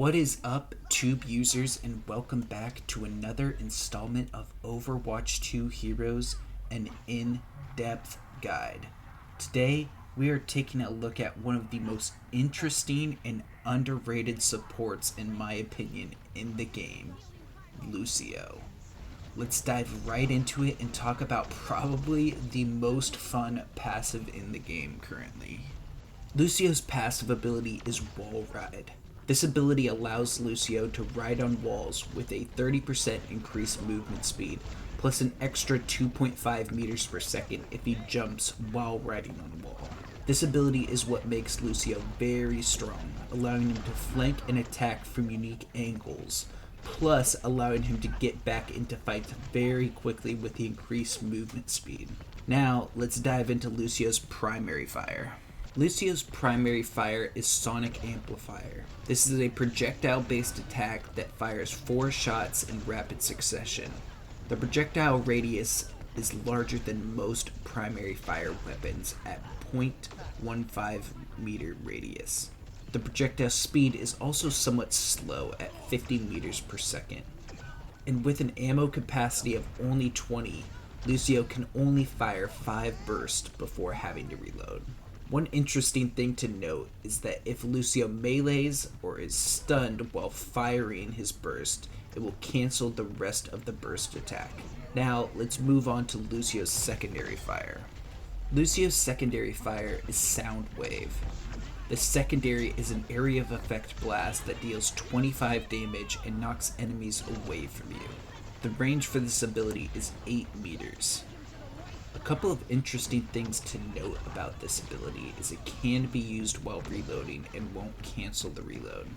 What is up, Tube users, and welcome back to another installment of Overwatch 2 Heroes, an in-depth guide. Today, we are taking a look at one of the most interesting and underrated supports, in my opinion, in the game, Lucio. Let's dive right into it and talk about probably the most fun passive in the game currently. Lucio's passive ability is Wall Ride. This ability allows Lucio to ride on walls with a 30% increased movement speed, plus an extra 2.5 meters per second if he jumps while riding on a wall. This ability is what makes Lucio very strong, allowing him to flank and attack from unique angles, plus allowing him to get back into fights very quickly with the increased movement speed. Now, let's dive into Lucio's primary fire. Lucio's primary fire is Sonic Amplifier. This is a projectile-based attack that fires 4 shots in rapid succession. The projectile radius is larger than most primary fire weapons at 0.15 meter radius. The projectile speed is also somewhat slow at 50 meters per second. And with an ammo capacity of only 20, Lucio can only fire 5 bursts before having to reload. One interesting thing to note is that if Lucio melees or is stunned while firing his burst, it will cancel the rest of the burst attack. Now, let's move on to Lucio's secondary fire. Lucio's secondary fire is Sound Wave. The secondary is an area of effect blast that deals 25 damage and knocks enemies away from you. The range for this ability is 8 meters. A couple of interesting things to note about this ability is it can be used while reloading and won't cancel the reload.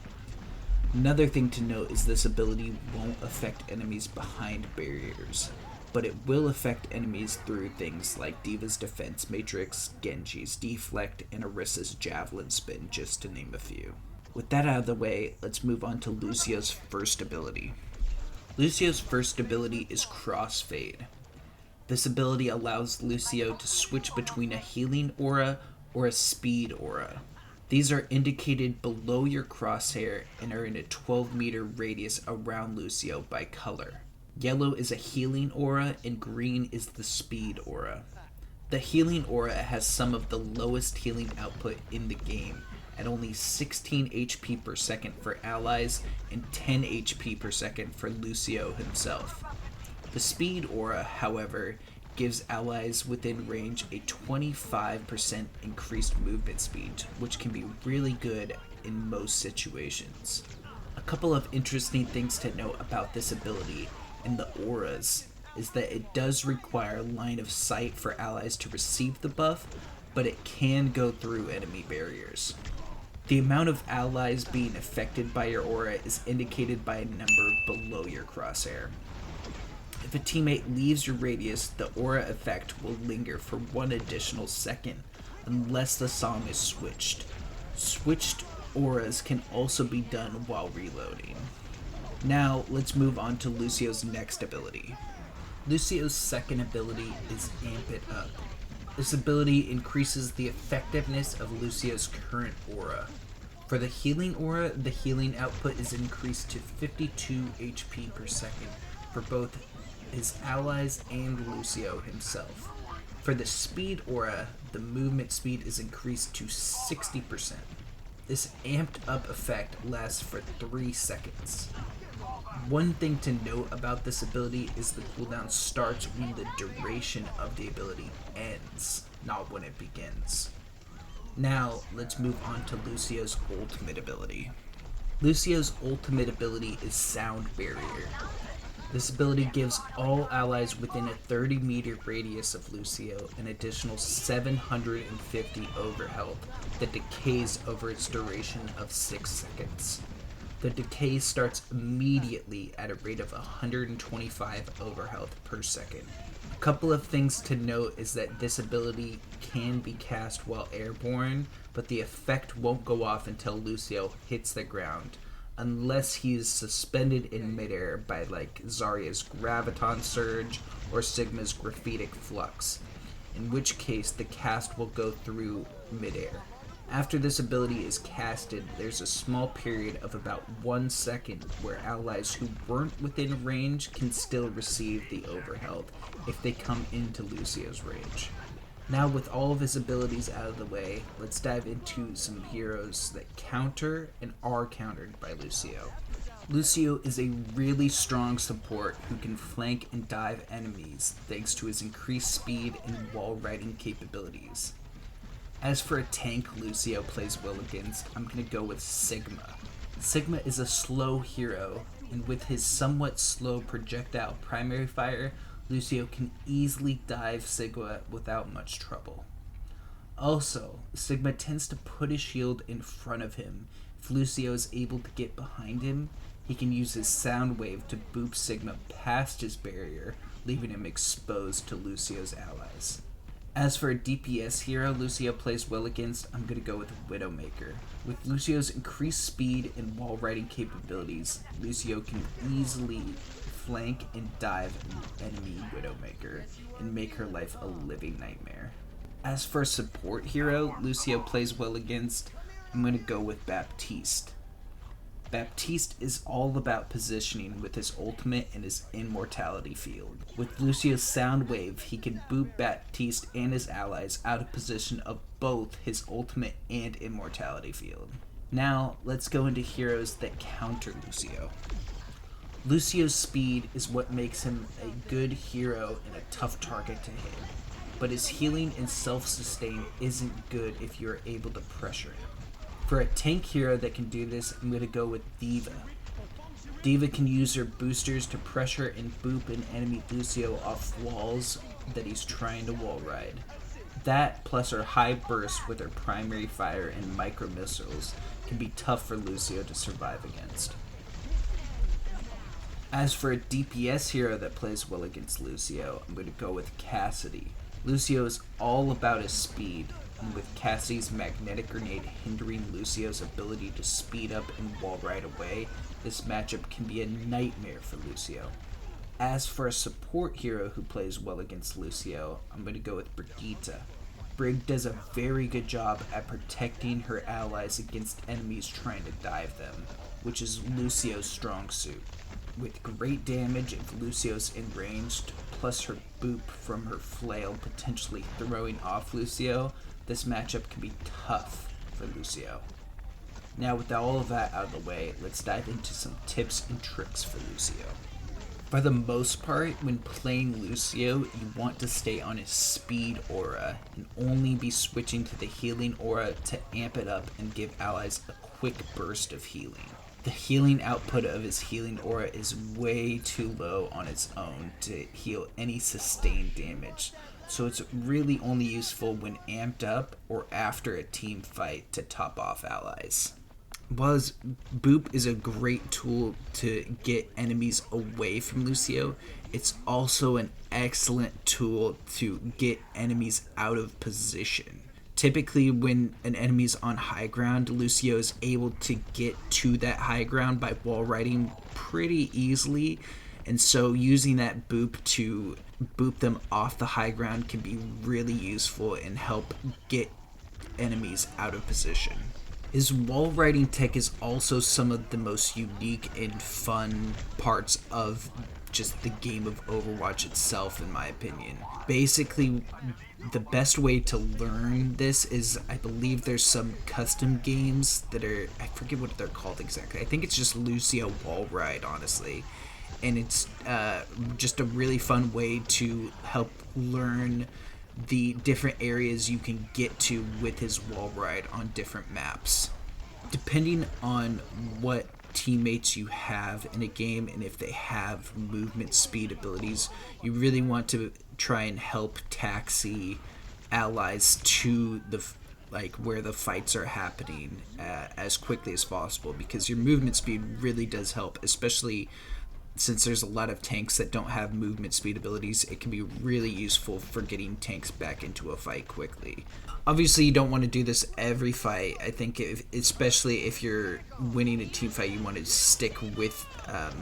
Another thing to note is this ability won't affect enemies behind barriers, but it will affect enemies through things like D.Va's Defense Matrix, Genji's Deflect, and Orisa's Javelin Spin, just to name a few. With that out of the way, let's move on to Lucio's first ability. Lucio's first ability is Crossfade. This ability allows Lucio to switch between a healing aura or a speed aura. These are indicated below your crosshair and are in a 12 meter radius around Lucio by color. Yellow is a healing aura and green is the speed aura. The healing aura has some of the lowest healing output in the game, at only 16 HP per second for allies and 10 HP per second for Lucio himself. The speed aura, however, gives allies within range a 25% increased movement speed, which can be really good in most situations. A couple of interesting things to note about this ability and the auras is that it does require line of sight for allies to receive the buff, but it can go through enemy barriers. The amount of allies being affected by your aura is indicated by a number below your crosshair. If a teammate leaves your radius, the aura effect will linger for 1 additional second, unless the song is switched. Switched auras can also be done while reloading. Now, let's move on to Lucio's next ability. Lucio's second ability is Amp It Up. This ability increases the effectiveness of Lucio's current aura. For the healing aura, the healing output is increased to 52 HP per second for both his allies and Lucio himself. For the speed aura, the movement speed is increased to 60%. This amped up effect lasts for 3 seconds. One thing to note about this ability is the cooldown starts when the duration of the ability ends, not when it begins. Now, let's move on to Lucio's ultimate ability. Lucio's ultimate ability is Sound Barrier. This ability gives all allies within a 30 meter radius of Lucio an additional 750 overhealth that decays over its duration of 6 seconds. The decay starts immediately at a rate of 125 overhealth per second. A couple of things to note is that this ability can be cast while airborne, but the effect won't go off until Lucio hits the ground, unless he is suspended in midair by like Zarya's Graviton Surge or Sigma's Graphitic Flux, in which case the cast will go through midair. After this ability is casted, there's a small period of about 1 second where allies who weren't within range can still receive the overhealth if they come into Lucio's range. Now with all of his abilities out of the way, let's dive into some heroes that counter and are countered by Lucio. Lucio is a really strong support who can flank and dive enemies thanks to his increased speed and wall riding capabilities. As for a tank Lucio plays well against, I'm going to go with Sigma. Sigma is a slow hero, and with his somewhat slow projectile primary fire, Lucio can easily dive Sigma without much trouble. Also, Sigma tends to put his shield in front of him. If Lucio is able to get behind him, he can use his sound wave to boop Sigma past his barrier, leaving him exposed to Lucio's allies. As for a DPS hero Lucio plays well against, I'm going to go with Widowmaker. With Lucio's increased speed and wall riding capabilities, Lucio can easily flank and dive an enemy Widowmaker and make her life a living nightmare. As for a support hero Lucio plays well against, I'm going to go with Baptiste. Baptiste is all about positioning with his ultimate and his immortality field. With Lucio's sound wave, he can boot Baptiste and his allies out of position of both his ultimate and immortality field. Now, let's go into heroes that counter Lucio. Lucio's speed is what makes him a good hero and a tough target to hit, but his healing and self-sustain isn't good if you're able to pressure him. For a tank hero that can do this, I'm going to go with D.Va. D.Va can use her boosters to pressure and boop an enemy Lucio off walls that he's trying to wall ride. That, plus her high burst with her primary fire and micro missiles, can be tough for Lucio to survive against. As for a DPS hero that plays well against Lucio, I'm going to go with Cassidy. Lucio is all about his speed, and with Cassidy's magnetic grenade hindering Lucio's ability to speed up and wall ride away, this matchup can be a nightmare for Lucio. As for a support hero who plays well against Lucio, I'm going to go with Brigitte. Brig does a very good job at protecting her allies against enemies trying to dive them, which is Lucio's strong suit. With great damage if Lucio's enraged, plus her boop from her flail potentially throwing off Lucio, this matchup can be tough for Lucio. Now with all of that out of the way, let's dive into some tips and tricks for Lucio. For the most part, when playing Lucio, you want to stay on his speed aura and only be switching to the healing aura to amp it up and give allies a quick burst of healing. The healing output of his healing aura is way too low on its own to heal any sustained damage, so it's really only useful when amped up or after a team fight to top off allies. While his boop is a great tool to get enemies away from Lucio, it's also an excellent tool to get enemies out of position. Typically, when an enemy's on high ground, Lucio is able to get to that high ground by wall riding pretty easily, and so using that boop to boop them off the high ground can be really useful and help get enemies out of position. His wall riding tech is also some of the most unique and fun parts of just the game of Overwatch itself, in my opinion. Basically, the best way to learn this is, I believe there's some custom games that are, I forget what they're called exactly. I think it's just Lucio Wall Ride, honestly. And it's just a really fun way to help learn the different areas you can get to with his wall ride on different maps. Depending on what teammates you have in a game and if they have movement speed abilities, you really want to try and help taxi allies to the where the fights are happening as quickly as possible, because your movement speed really does help, especially since there's a lot of tanks that don't have movement speed abilities. It can be really useful for getting tanks back into a fight quickly. Obviously, you don't want to do this every fight. I think especially if you're winning a team fight, you want to stick with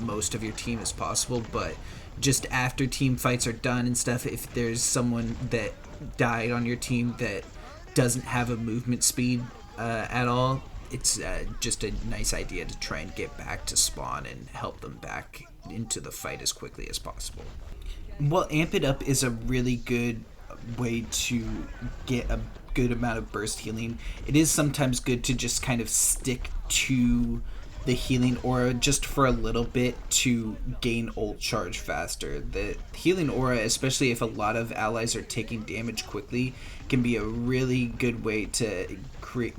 most of your team as possible. But just after team fights are done and stuff, if there's someone that died on your team that doesn't have a movement speed at all, it's just a nice idea to try and get back to spawn and help them back into the fight as quickly as possible. Well, Amp It Up is a really good way to get a good amount of burst healing. It is sometimes good to just kind of stick to the healing aura just for a little bit to gain ult charge faster. The healing aura, especially if a lot of allies are taking damage quickly, can be a really good way to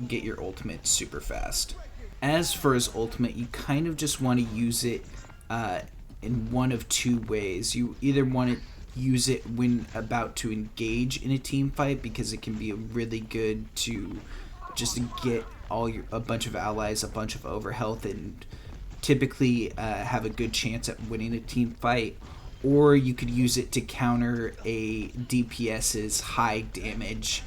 get your ultimate super fast. As for his ultimate, you kind of just want to use it in one of two ways. You either want to use it when about to engage in a team fight, because it can be really good to just get a bunch of allies a bunch of overhealth and typically have a good chance at winning a team fight. Or you could use it to counter a DPS's high damage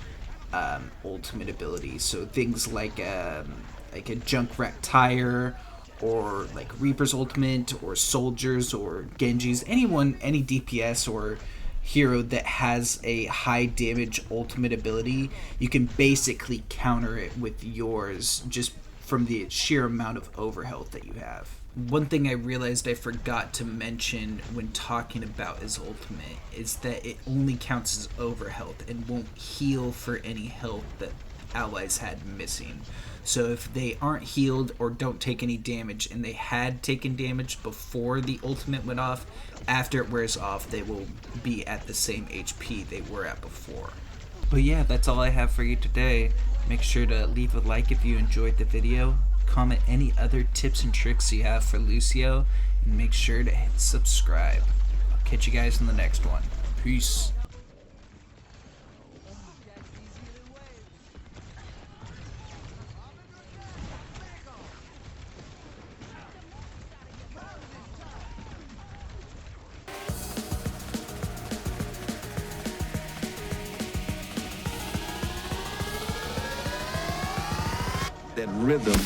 ultimate ability. So things like a Junkrat Tire, or like Reaper's ultimate, or Soldiers, or Genji's, any DPS or hero that has a high damage ultimate ability, you can basically counter it with yours just from the sheer amount of overhealth that you have. One thing I realized I forgot to mention when talking about his ultimate is that it only counts as overhealth and won't heal for any health that allies had missing. So if they aren't healed or don't take any damage and they had taken damage before the ultimate went off, after it wears off they will be at the same HP they were at before. But yeah, that's all I have for you today. Make sure to leave a like if you enjoyed the video, comment any other tips and tricks you have for Lucio, and make sure to hit subscribe. I'll catch you guys in the next one. Peace. That rhythm.